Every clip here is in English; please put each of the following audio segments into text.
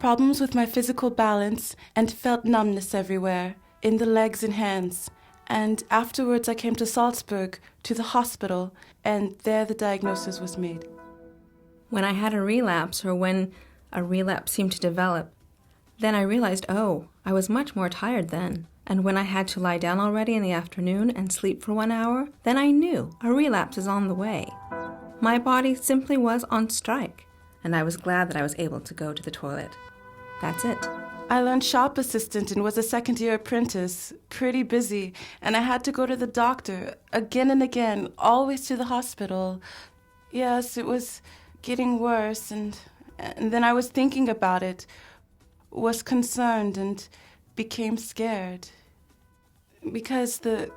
problems with my physical balance and felt numbness everywhere, in the legs and hands. And afterwards I came to Salzburg, to the hospital, and there the diagnosis was made. When I had a relapse, or when a relapse seemed to develop, then I realized, oh, I was much more tired then. And when I had to lie down already in the afternoon and sleep for 1 hour, then I knew a relapse is on the way. My body simply was on strike, and I was glad that I was able to go to the toilet. That's it. I learned shop assistant and was a second-year apprentice, pretty busy, and I had to go to the doctor again and again, always to the hospital. Yes, it was getting worse, and then I was thinking about it, was concerned, and became scared. Because the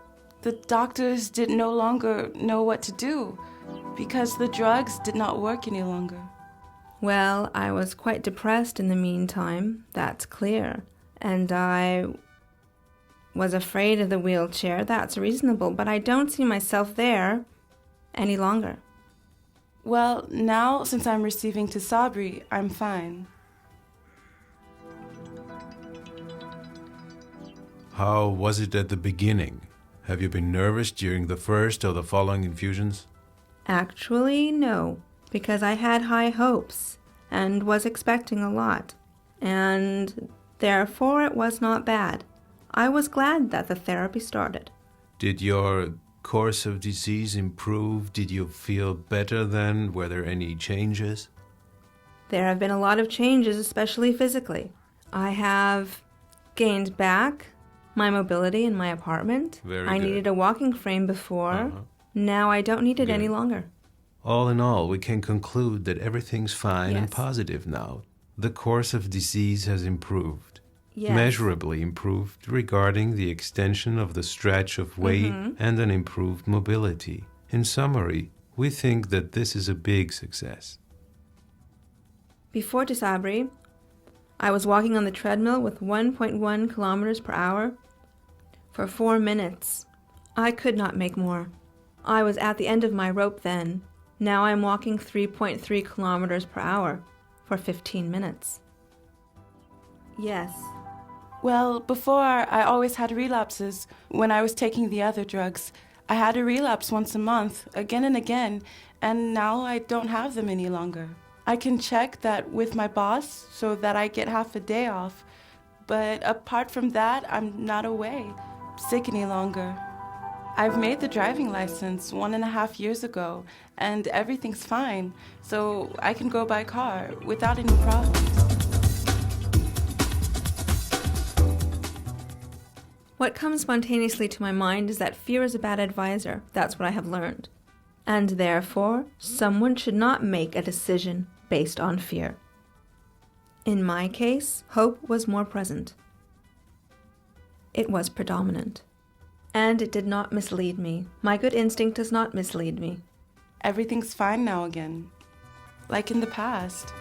doctors did no longer know what to do, because the drugs did not work any longer. Well, I was quite depressed in the meantime, that's clear. And I was afraid of the wheelchair, that's reasonable, but I don't see myself there any longer. Well, now, since I'm receiving Tysabri, I'm fine. How was it at the beginning? Have you been nervous during the first or the following infusions? Actually, no, because I had high hopes and was expecting a lot, and therefore it was not bad. I was glad that the therapy started. Did your course of disease improve? Did you feel better then? Were there any changes? There have been a lot of changes, especially physically. I have gained back my mobility in my apartment. I needed a walking frame before. Now I don't need it any longer. All in all, we can conclude that everything's fine and positive now. The course of disease has improved. Measurably improved regarding the extension of the stretch of weight and an improved mobility. In summary, we think that this is a big success. Before Tysabri, I was walking on the treadmill with 1.1 kilometers per hour for 4 minutes. I could not make more. I was at the end of my rope then. Now I'm walking 3.3 kilometers per hour for 15 minutes. Yes. Well, before I always had relapses when I was taking the other drugs. I had a relapse once a month, again and again, and now I don't have them any longer. I can check that with my boss so that I get half a day off, but apart from that, I'm not away, sick any longer. I've made the driving license 1.5 years ago, and everything's fine, so I can go by car without any problems. What comes spontaneously to my mind is that fear is a bad advisor. That's what I have learned. And therefore, someone should not make a decision based on fear. In my case, hope was more present. It was predominant. And it did not mislead me. My good instinct does not mislead me. Everything's fine now again, like in the past.